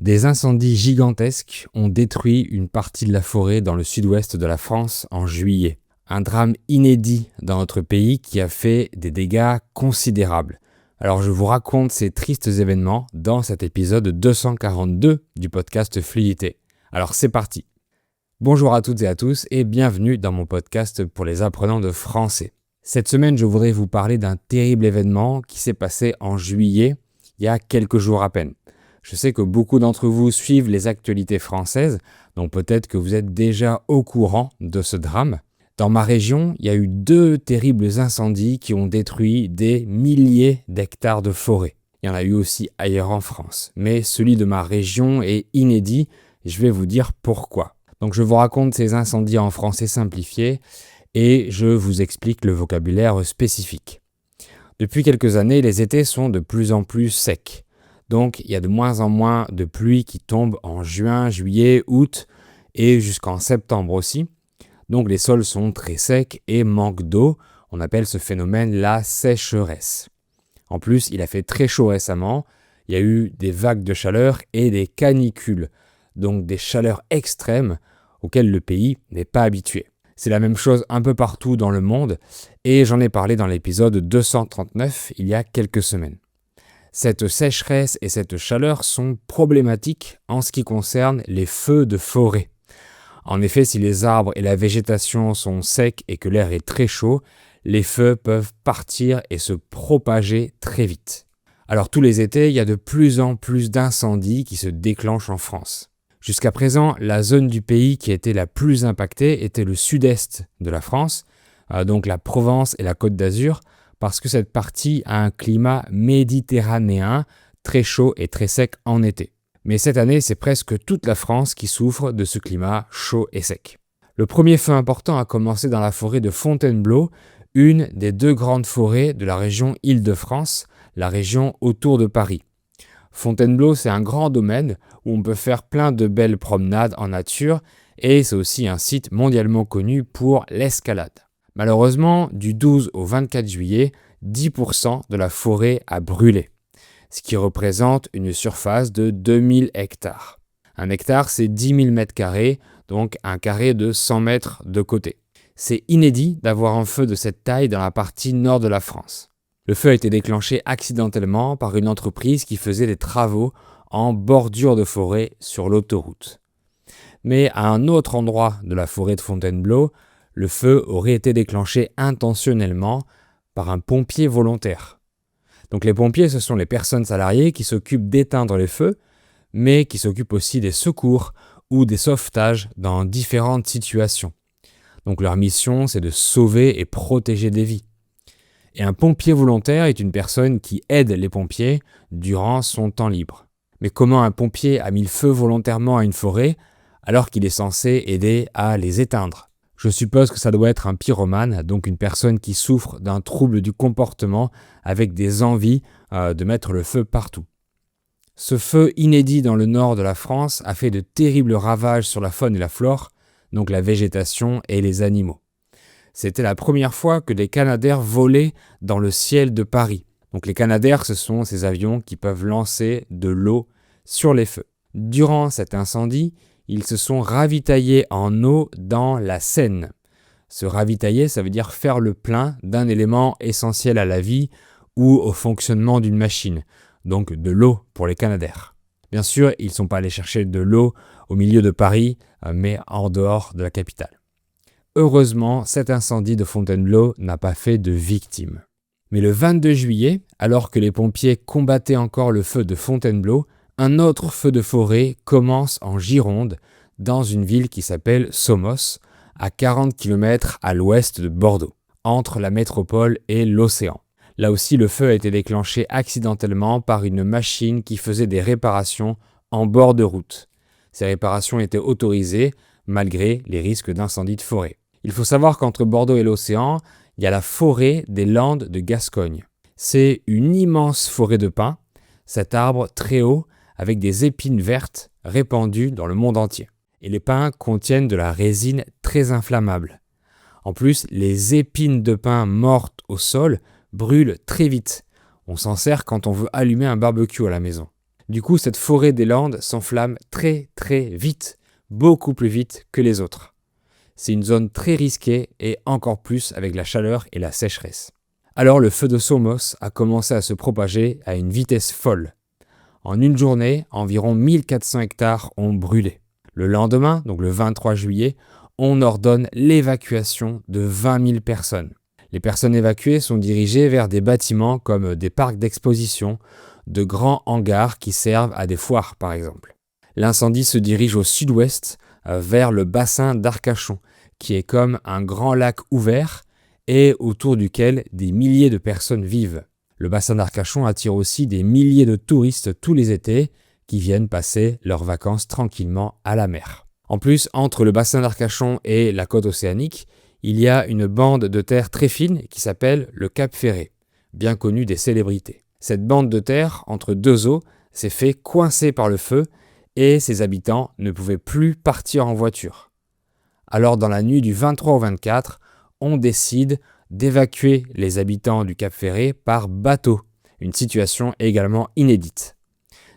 Des incendies gigantesques ont détruit une partie de la forêt dans le sud-ouest de la France en juillet. Un drame inédit dans notre pays qui a fait des dégâts considérables. Alors je vous raconte ces tristes événements dans cet épisode 242 du podcast Fluidité. Alors c'est parti. Bonjour à toutes et à tous et bienvenue dans mon podcast pour les apprenants de français. Cette semaine, je voudrais vous parler d'un terrible événement qui s'est passé en juillet, il y a quelques jours à peine. Je sais que beaucoup d'entre vous suivent les actualités françaises, donc peut-être que vous êtes déjà au courant de ce drame. Dans ma région, il y a eu 2 terribles incendies qui ont détruit des milliers d'hectares de forêt. Il y en a eu aussi ailleurs en France, mais celui de ma région est inédit et je vais vous dire pourquoi. Donc je vous raconte ces incendies en français simplifié et je vous explique le vocabulaire spécifique. Depuis quelques années, les étés sont de plus en plus secs. Donc, il y a de moins en moins de pluie qui tombe en juin, juillet, août et jusqu'en septembre aussi. Donc, les sols sont très secs et manquent d'eau. On appelle ce phénomène la sécheresse. En plus, il a fait très chaud récemment. Il y a eu des vagues de chaleur et des canicules. Donc, des chaleurs extrêmes auxquelles le pays n'est pas habitué. C'est la même chose un peu partout dans le monde et j'en ai parlé dans l'épisode 239 il y a quelques semaines. Cette sécheresse et cette chaleur sont problématiques en ce qui concerne les feux de forêt. En effet, si les arbres et la végétation sont secs et que l'air est très chaud, les feux peuvent partir et se propager très vite. Alors tous les étés, il y a de plus en plus d'incendies qui se déclenchent en France. Jusqu'à présent, la zone du pays qui était la plus impactée était le sud-est de la France, donc la Provence et la Côte d'Azur, parce que cette partie a un climat méditerranéen, très chaud et très sec en été. Mais cette année, c'est presque toute la France qui souffre de ce climat chaud et sec. Le premier feu important a commencé dans la forêt de Fontainebleau, une des 2 grandes forêts de la région Île-de-France, la région autour de Paris. Fontainebleau, c'est un grand domaine où on peut faire plein de belles promenades en nature et c'est aussi un site mondialement connu pour l'escalade. Malheureusement, du 12 au 24 juillet, 10% de la forêt a brûlé, ce qui représente une surface de 2000 hectares. Un hectare, c'est 10 000 mètres carrés, donc un carré de 100 mètres de côté. C'est inédit d'avoir un feu de cette taille dans la partie nord de la France. Le feu a été déclenché accidentellement par une entreprise qui faisait des travaux en bordure de forêt sur l'autoroute. Mais à un autre endroit de la forêt de Fontainebleau, le feu aurait été déclenché intentionnellement par un pompier volontaire. Donc les pompiers, ce sont les personnes salariées qui s'occupent d'éteindre les feux, mais qui s'occupent aussi des secours ou des sauvetages dans différentes situations. Donc leur mission, c'est de sauver et protéger des vies. Et un pompier volontaire est une personne qui aide les pompiers durant son temps libre. Mais comment un pompier a mis le feu volontairement à une forêt alors qu'il est censé aider à les éteindre ? Je suppose que ça doit être un pyromane, donc une personne qui souffre d'un trouble du comportement avec des envies de mettre le feu partout. Ce feu inédit dans le nord de la France a fait de terribles ravages sur la faune et la flore, donc la végétation et les animaux. C'était la première fois que des Canadair volaient dans le ciel de Paris. Donc les Canadair, ce sont ces avions qui peuvent lancer de l'eau sur les feux. Durant cet incendie, ils se sont ravitaillés en eau dans la Seine. Se ravitailler, ça veut dire faire le plein d'un élément essentiel à la vie ou au fonctionnement d'une machine, donc de l'eau pour les Canadair. Bien sûr, ils ne sont pas allés chercher de l'eau au milieu de Paris, mais en dehors de la capitale. Heureusement, cet incendie de Fontainebleau n'a pas fait de victimes. Mais le 22 juillet, alors que les pompiers combattaient encore le feu de Fontainebleau, un autre feu de forêt commence en Gironde, dans une ville qui s'appelle Somos, à 40 km à l'ouest de Bordeaux, entre la métropole et l'océan. Là aussi, le feu a été déclenché accidentellement par une machine qui faisait des réparations en bord de route. Ces réparations étaient autorisées, malgré les risques d'incendie de forêt. Il faut savoir qu'entre Bordeaux et l'océan, il y a la forêt des Landes de Gascogne. C'est une immense forêt de pins, cet arbre très haut, avec des épines vertes répandues dans le monde entier. Et les pins contiennent de la résine très inflammable. En plus, les épines de pin mortes au sol brûlent très vite. On s'en sert quand on veut allumer un barbecue à la maison. Du coup, cette forêt des Landes s'enflamme très très vite, beaucoup plus vite que les autres. C'est une zone très risquée et encore plus avec la chaleur et la sécheresse. Alors le feu de Somos a commencé à se propager à une vitesse folle. En une journée, environ 1400 hectares ont brûlé. Le lendemain, donc le 23 juillet, on ordonne l'évacuation de 20 000 personnes. Les personnes évacuées sont dirigées vers des bâtiments comme des parcs d'exposition, de grands hangars qui servent à des foires par exemple. L'incendie se dirige au sud-ouest vers le bassin d'Arcachon, qui est comme un grand lac ouvert et autour duquel des milliers de personnes vivent. Le bassin d'Arcachon attire aussi des milliers de touristes tous les étés qui viennent passer leurs vacances tranquillement à la mer. En plus, entre le bassin d'Arcachon et la côte océanique, il y a une bande de terre très fine qui s'appelle le Cap Ferré, bien connu des célébrités. Cette bande de terre entre deux eaux s'est fait coincer par le feu et ses habitants ne pouvaient plus partir en voiture. Alors dans la nuit du 23 au 24, on décide d'évacuer les habitants du Cap Ferré par bateau, une situation également inédite.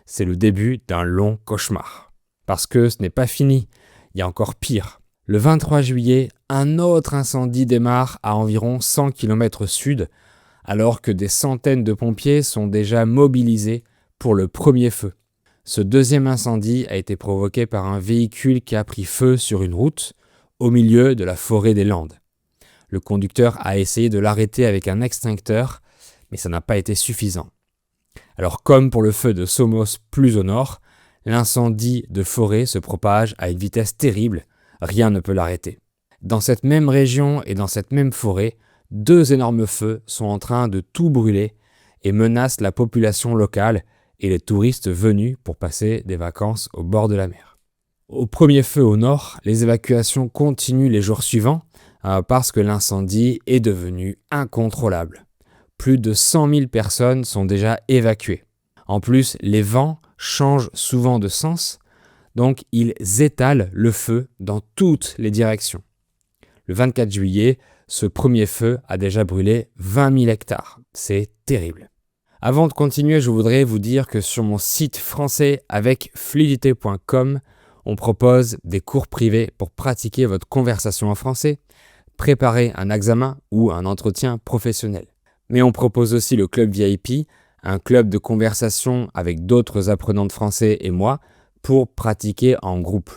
C'est le début d'un long cauchemar. Parce que ce n'est pas fini, il y a encore pire. Le 23 juillet, un autre incendie démarre à environ 100 km sud, alors que des centaines de pompiers sont déjà mobilisés pour le premier feu. Ce deuxième incendie a été provoqué par un véhicule qui a pris feu sur une route au milieu de la forêt des Landes. Le conducteur a essayé de l'arrêter avec un extincteur, mais ça n'a pas été suffisant. Alors comme pour le feu de Somos plus au nord, l'incendie de forêt se propage à une vitesse terrible, rien ne peut l'arrêter. Dans cette même région et dans cette même forêt, deux énormes feux sont en train de tout brûler et menacent la population locale et les touristes venus pour passer des vacances au bord de la mer. Au premier feu au nord, les évacuations continuent les jours suivants parce que l'incendie est devenu incontrôlable. Plus de 100 000 personnes sont déjà évacuées. En plus, les vents changent souvent de sens, donc ils étalent le feu dans toutes les directions. Le 24 juillet, ce premier feu a déjà brûlé 20 000 hectares. C'est terrible. Avant de continuer, je voudrais vous dire que sur mon site français avec fluidité.com, on propose des cours privés pour pratiquer votre conversation en français, préparer un examen ou un entretien professionnel. Mais on propose aussi le club VIP, un club de conversation avec d'autres apprenants de français et moi pour pratiquer en groupe.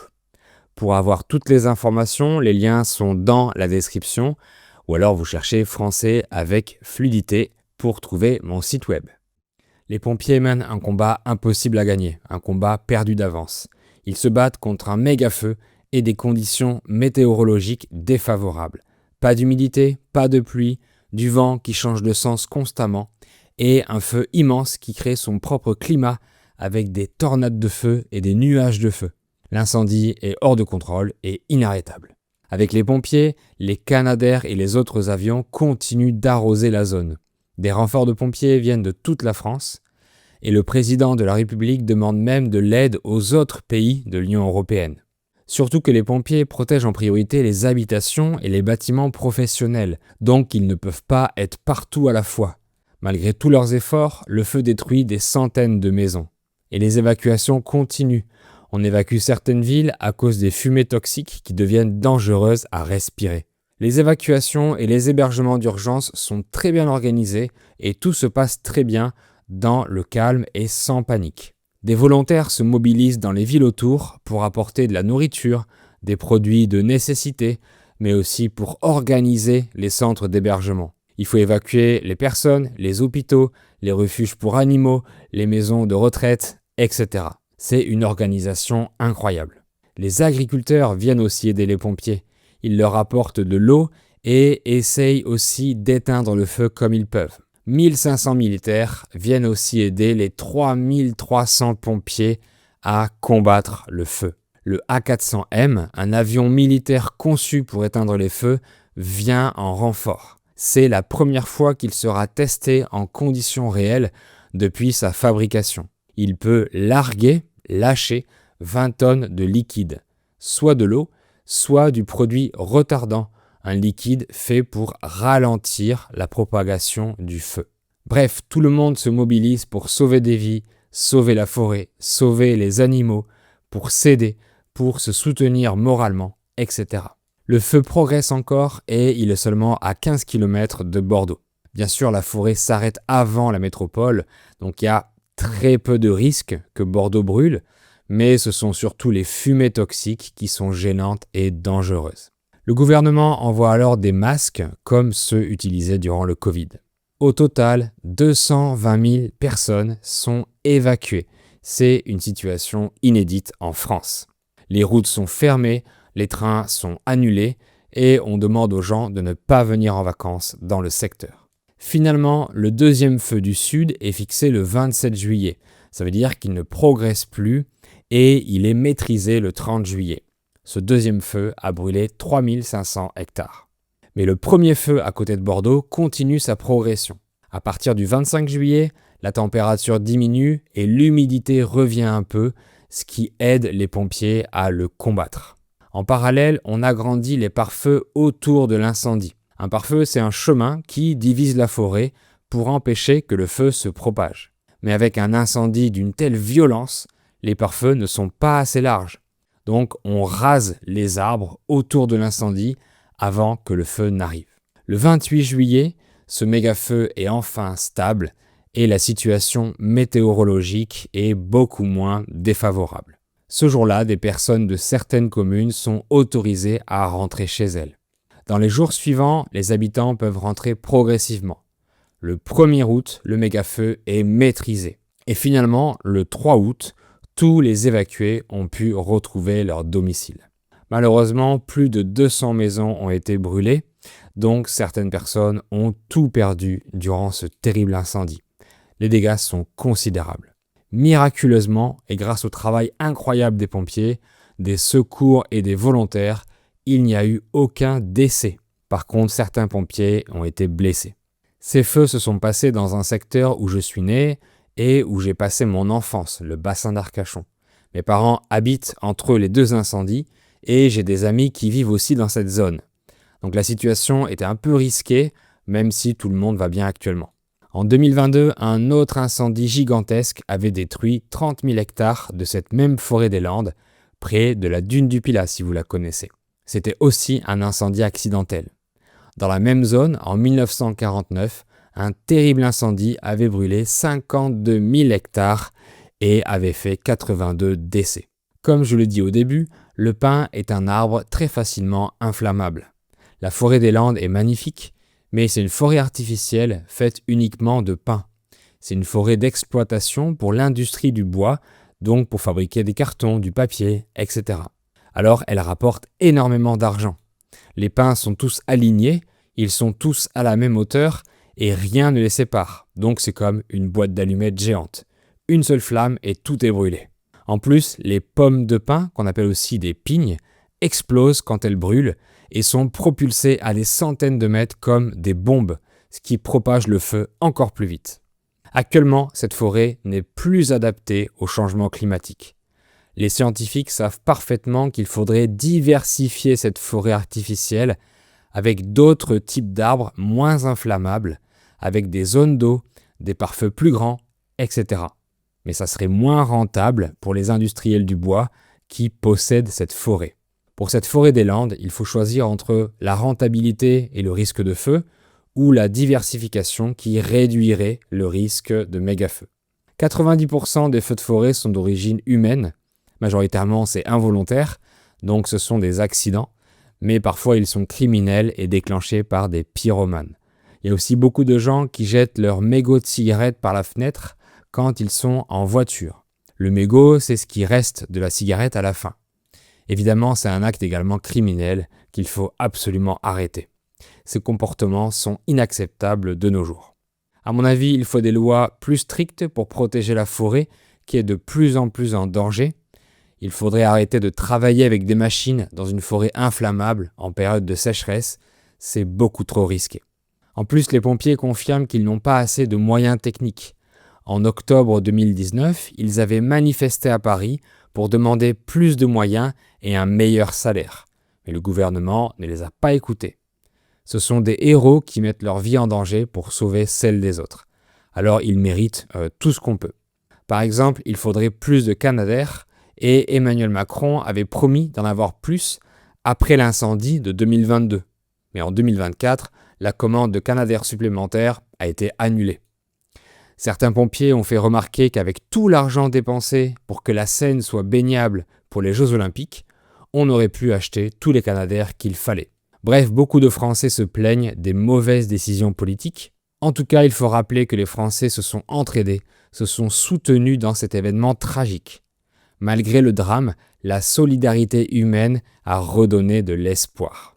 Pour avoir toutes les informations, les liens sont dans la description ou alors vous cherchez français avec fluidité pour trouver mon site web. Les pompiers mènent un combat impossible à gagner, un combat perdu d'avance. Ils se battent contre un méga feu et des conditions météorologiques défavorables. Pas d'humidité, pas de pluie, du vent qui change de sens constamment et un feu immense qui crée son propre climat avec des tornades de feu et des nuages de feu. L'incendie est hors de contrôle et inarrêtable. Avec les pompiers, les Canadair et les autres avions continuent d'arroser la zone. Des renforts de pompiers viennent de toute la France et le président de la République demande même de l'aide aux autres pays de l'Union européenne. Surtout que les pompiers protègent en priorité les habitations et les bâtiments professionnels, donc ils ne peuvent pas être partout à la fois. Malgré tous leurs efforts, le feu détruit des centaines de maisons. Et les évacuations continuent. On évacue certaines villes à cause des fumées toxiques qui deviennent dangereuses à respirer. Les évacuations et les hébergements d'urgence sont très bien organisés et tout se passe très bien dans le calme et sans panique. Des volontaires se mobilisent dans les villes autour pour apporter de la nourriture, des produits de nécessité, mais aussi pour organiser les centres d'hébergement. Il faut évacuer les personnes, les hôpitaux, les refuges pour animaux, les maisons de retraite, etc. C'est une organisation incroyable. Les agriculteurs viennent aussi aider les pompiers. Ils leur apportent de l'eau et essayent aussi d'éteindre le feu comme ils peuvent. 1500 militaires viennent aussi aider les 3300 pompiers à combattre le feu. Le A400M, un avion militaire conçu pour éteindre les feux, vient en renfort. C'est la première fois qu'il sera testé en conditions réelles depuis sa fabrication. Il peut lâcher 20 tonnes de liquide, soit de l'eau, soit du produit retardant, un liquide fait pour ralentir la propagation du feu. Bref, tout le monde se mobilise pour sauver des vies, sauver la forêt, sauver les animaux, pour s'aider, pour se soutenir moralement, etc. Le feu progresse encore et il est seulement à 15 km de Bordeaux. Bien sûr, la forêt s'arrête avant la métropole, donc il y a très peu de risques que Bordeaux brûle, mais ce sont surtout les fumées toxiques qui sont gênantes et dangereuses. Le gouvernement envoie alors des masques comme ceux utilisés durant le Covid. Au total, 220 000 personnes sont évacuées. C'est une situation inédite en France. Les routes sont fermées, les trains sont annulés et on demande aux gens de ne pas venir en vacances dans le secteur. Finalement, le deuxième feu du Sud est fixé le 27 juillet. Ça veut dire qu'il ne progresse plus et il est maîtrisé le 30 juillet. Ce deuxième feu a brûlé 3500 hectares. Mais le premier feu à côté de Bordeaux continue sa progression. À partir du 25 juillet, la température diminue et l'humidité revient un peu, ce qui aide les pompiers à le combattre. En parallèle, on agrandit les pare-feux autour de l'incendie. Un pare-feu, c'est un chemin qui divise la forêt pour empêcher que le feu se propage. Mais avec un incendie d'une telle violence, les pare-feux ne sont pas assez larges. Donc on rase les arbres autour de l'incendie avant que le feu n'arrive. Le 28 juillet, ce méga-feu est enfin stable et la situation météorologique est beaucoup moins défavorable. Ce jour-là, des personnes de certaines communes sont autorisées à rentrer chez elles. Dans les jours suivants, les habitants peuvent rentrer progressivement. Le 1er août, le méga-feu est maîtrisé. Et finalement, le 3 août, tous les évacués ont pu retrouver leur domicile. Malheureusement, plus de 200 maisons ont été brûlées, donc certaines personnes ont tout perdu durant ce terrible incendie. Les dégâts sont considérables. Miraculeusement, et grâce au travail incroyable des pompiers, des secours et des volontaires, il n'y a eu aucun décès. Par contre, certains pompiers ont été blessés. Ces feux se sont passés dans un secteur où je suis né et où j'ai passé mon enfance, le bassin d'Arcachon. Mes parents habitent entre les deux incendies et j'ai des amis qui vivent aussi dans cette zone. Donc la situation était un peu risquée, même si tout le monde va bien actuellement. En 2022, un autre incendie gigantesque avait détruit 30 000 hectares de cette même forêt des Landes, près de la dune du Pilat si vous la connaissez. C'était aussi un incendie accidentel. Dans la même zone, en 1949, un terrible incendie avait brûlé 52 000 hectares et avait fait 82 décès. Comme je le dis au début, le pin est un arbre très facilement inflammable. La forêt des Landes est magnifique, mais c'est une forêt artificielle faite uniquement de pin. C'est une forêt d'exploitation pour l'industrie du bois, donc pour fabriquer des cartons, du papier, etc. Alors elle rapporte énormément d'argent. Les pins sont tous alignés, ils sont tous à la même hauteur et rien ne les sépare. Donc c'est comme une boîte d'allumettes géante. Une seule flamme et tout est brûlé. En plus, les pommes de pin, qu'on appelle aussi des pignes, explosent quand elles brûlent et sont propulsées à des centaines de mètres comme des bombes, ce qui propage le feu encore plus vite. Actuellement, cette forêt n'est plus adaptée au changement climatique. Les scientifiques savent parfaitement qu'il faudrait diversifier cette forêt artificielle avec d'autres types d'arbres moins inflammables, avec des zones d'eau, des pare-feux plus grands, etc. Mais ça serait moins rentable pour les industriels du bois qui possèdent cette forêt. Pour cette forêt des Landes, il faut choisir entre la rentabilité et le risque de feu ou la diversification qui réduirait le risque de méga-feux. 90% des feux de forêt sont d'origine humaine. Majoritairement, c'est involontaire, donc ce sont des accidents, mais parfois ils sont criminels et déclenchés par des pyromanes. Il y a aussi beaucoup de gens qui jettent leurs mégots de cigarettes par la fenêtre quand ils sont en voiture. Le mégot, c'est ce qui reste de la cigarette à la fin. Évidemment, c'est un acte également criminel qu'il faut absolument arrêter. Ces comportements sont inacceptables de nos jours. À mon avis, il faut des lois plus strictes pour protéger la forêt qui est de plus en plus en danger. Il faudrait arrêter de travailler avec des machines dans une forêt inflammable en période de sécheresse. C'est beaucoup trop risqué. En plus, les pompiers confirment qu'ils n'ont pas assez de moyens techniques. En octobre 2019, ils avaient manifesté à Paris pour demander plus de moyens et un meilleur salaire. Mais le gouvernement ne les a pas écoutés. Ce sont des héros qui mettent leur vie en danger pour sauver celle des autres. Alors ils méritent tout ce qu'on peut. Par exemple, il faudrait plus de Canadair et Emmanuel Macron avait promis d'en avoir plus après l'incendie de 2022. Mais en 2024, la commande de Canadair supplémentaire a été annulée. Certains pompiers ont fait remarquer qu'avec tout l'argent dépensé pour que la Seine soit baignable pour les Jeux Olympiques, on aurait pu acheter tous les Canadair qu'il fallait. Bref, beaucoup de Français se plaignent des mauvaises décisions politiques. En tout cas, il faut rappeler que les Français se sont entraidés, se sont soutenus dans cet événement tragique. Malgré le drame, la solidarité humaine a redonné de l'espoir.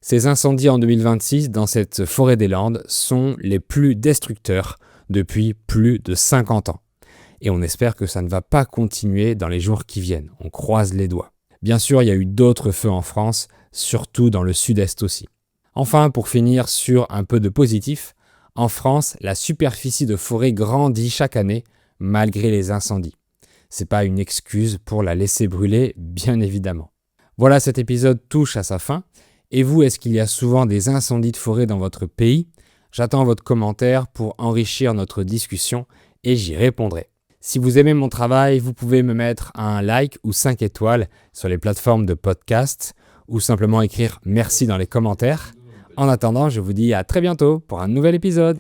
Ces incendies en 2026 dans cette forêt des Landes sont les plus destructeurs depuis plus de 50 ans. Et on espère que ça ne va pas continuer dans les jours qui viennent. On croise les doigts. Bien sûr, il y a eu d'autres feux en France, surtout dans le sud-est aussi. Enfin, pour finir sur un peu de positif, en France, la superficie de forêt grandit chaque année malgré les incendies. C'est pas une excuse pour la laisser brûler, bien évidemment. Voilà, cet épisode touche à sa fin. Et vous, est-ce qu'il y a souvent des incendies de forêt dans votre pays ? J'attends votre commentaire pour enrichir notre discussion et j'y répondrai. Si vous aimez mon travail, vous pouvez me mettre un like ou 5 étoiles sur les plateformes de podcast ou simplement écrire merci dans les commentaires. En attendant, je vous dis à très bientôt pour un nouvel épisode.